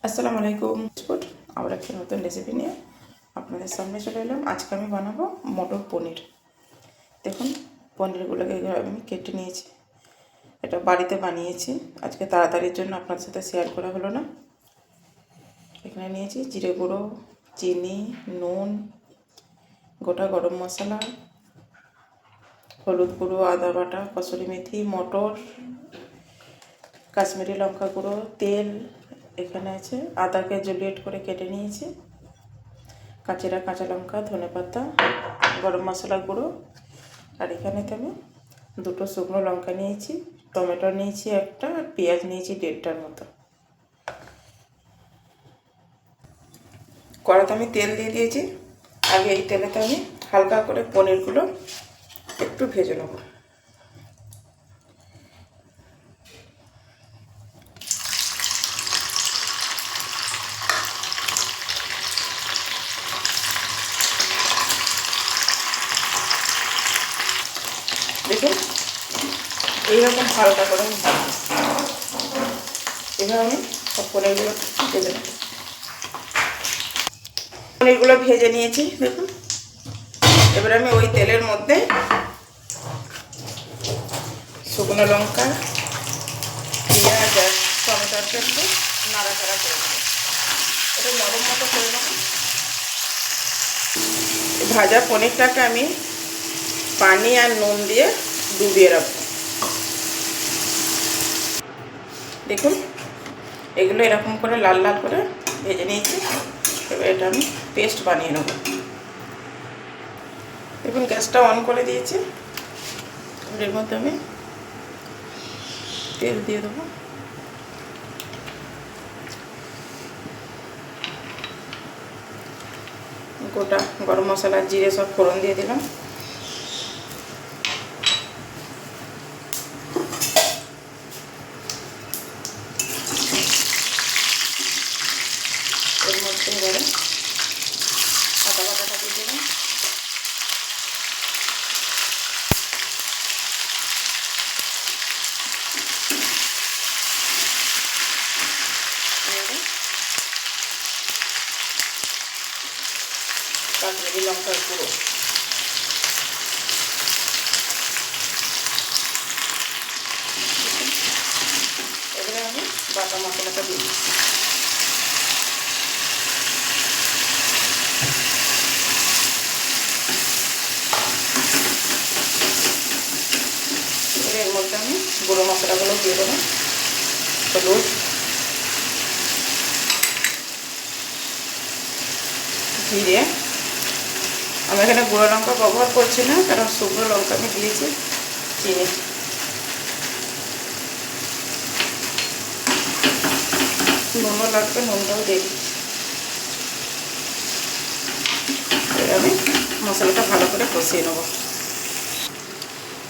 আসসালামু আলাইকুম। আবার একটা নতুন রেসিপি নিয়ে আপনাদের সামনে চলে এলাম। আজকে আমি বানাবো মটর পনির। দেখুন, পনিরগুলোকে আমি কেটে নিয়েছি। এটা বাড়িতে বানিয়েছি, আজকে তাড়াতাড়ির জন্য আপনাদের সাথে শেয়ার করা হলো না। এখানে নিয়েছি জিরে গুঁড়ো, চিনি, নুন, গোটা গরম মশলা, হলুদ গুঁড়ো, আদা বাটা, কসুরি মেথি, মটর, কাশ্মীরি লঙ্কা গুঁড়ো, তেল। এখানে আছে আদাকে জুলিয়েট করে কেটে নিয়েছি, কাঁচা লঙ্কা, ধনেপাতা, গরম মশলা গুঁড়ো। আর এখানেতে আমি দুটো শুকনো লঙ্কা নিয়েছি, টমেটো নিয়েছি একটা, আর পেঁয়াজ নিয়েছি 1.5টার মতো। কড়াতে আমি তেল দিয়ে দিয়েছি। আগে এই তেলেতে আমি হালকা করে পনিরগুলো একটু ভেজে নেব। দেখুন, এইরকম হালকা করে আমি এবার আমি সব পনিরগুলো ভেজে নেব। পনিরগুলো ভেজে নিয়েছি দেখুন। এবার আমি ওই তেলের মধ্যে শুকনো লঙ্কা, পেঁয়াজ আর টমেটোটা একটু নাড়াচাড়া করে নেব। এটা নরম মতো করে নেব। ভাজা পনিরটাকে আমি পানি আর নুন দিয়ে ডুবিয়ে রাখবো। দেখুন, এগুলো এরকম করে লাল লাল করে ভেজে নিয়েছি। এবার এটা আমি পেস্ট বানিয়ে নেব। দেখুন, গ্যাসটা অন করে দিয়েছি। এর মধ্যে আমি তেল দিয়ে দেবো। গোটা গরম মশলা, জিরে সব ফোড়ন দিয়ে দিলাম। এর মধ্যে এবারে আদা বাটাটা দিয়ে দিলাম। কাশ্মীরি লঙ্কার গুঁড়ো, এবারে আমি বাটা মশলাটা দিয়ে দিচ্ছি। এবারে এর মধ্যে আমি গুঁড়ো মশলাগুলো দিয়ে দেবো। হলুদ, জিরে, আমি এখানে গুঁড়ো লঙ্কা ব্যবহার করছি না, কারণ শুকনো লঙ্কা আমি দিয়েছি। চিনি, নুনও লাগবে, নুনটাও দিয়ে দিচ্ছি। আমি মশলাটা ভালো করে কষিয়ে নেব।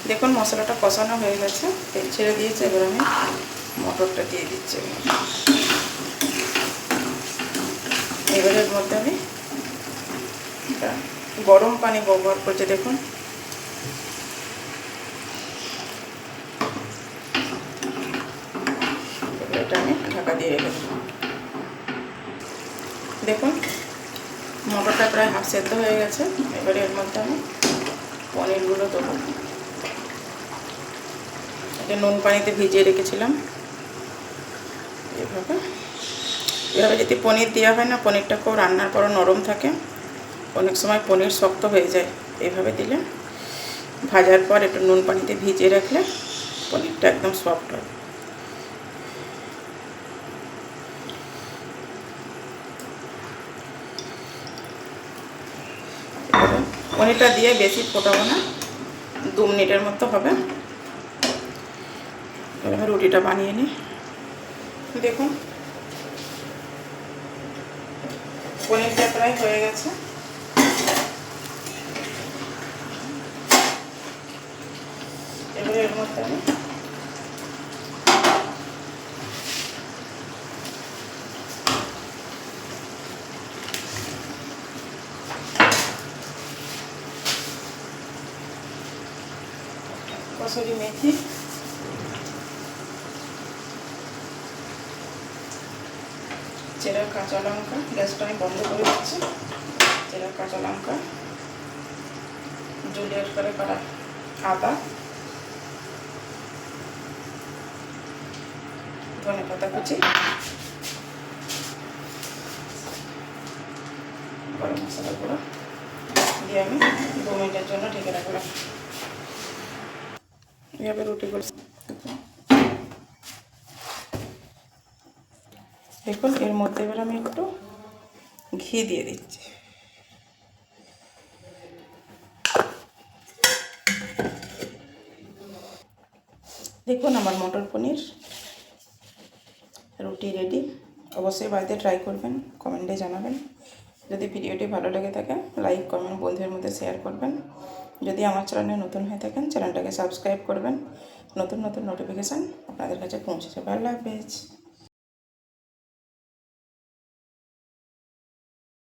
দেখুন, মশলাটা কষানো হয়ে গেছে, তেল ছেড়ে দিয়েছে। এবার আমি মটরটা দিয়ে দিচ্ছি। এবারের মধ্যে আমি গরম পানি ব্যবহার করছি। দেখুন, এটা আমি ঢাকা দিয়ে রেখে দেব। দেখুন, মটরটা প্রায় হাফ সেদ্ধ হয়ে গেছে। এবারে এর মধ্যে আমি পনিরগুলো দেবো। এটা নুন পানিতে ভিজিয়ে রেখেছিলাম। এভাবে যদি পনির দেওয়া হয় না, পনিরটাকেও রান্নার পরও নরম থাকে। অনেক সময় পনির শক্ত হয়ে যায়। এইভাবে দিলে, ভাজার পর একটু নুন পানিতে ভিজিয়ে রাখলে পনিরটা একদম সফট হয়। পনিরটা দিয়ে বেশি ফোটাবো না, 2 মিনিটের মতো হবে। এবার রুটিটা বানিয়ে নিই। দেখুন, পনিরটা প্রায় হয়ে গেছে। এবারে এর মধ্যে আমি কসুরি মেথি, চেরা কাঁচা লঙ্কা, গ্যাসটা আমি বন্ধ করে দিচ্ছি। চেরা কাঁচা লঙ্কা, জুলিয়েট করে কাটা আদা, ধনে পাতা কুচি, গরম মশলা গুঁড়ো দিয়ে আমি 2 মিনিটের জন্য ঢেকে রাখলাম। এভাবে রুটিগুলো দেখুন, এর মধ্যে এবার আমি একটু ঘি দিয়ে দিচ্ছি। দেখুন আমার মটর পনির রুটি রেডি। অবশ্যই বাড়িতে ট্রাই করবেন, কমেন্টে জানাবেন। যদি ভিডিওটি ভালো লেগে থাকে লাইক কমেন্ট বন্ধুদের মধ্যে শেয়ার করবেন। যদি আমার চ্যানেলে নতুন হয়ে থাকেন চ্যানেলটাকে সাবস্ক্রাইব করবেন। নতুন নতুন নোটিফিকেশান আপনাদের কাছে পৌঁছে যাবে। আল্লাহ হাফেজ।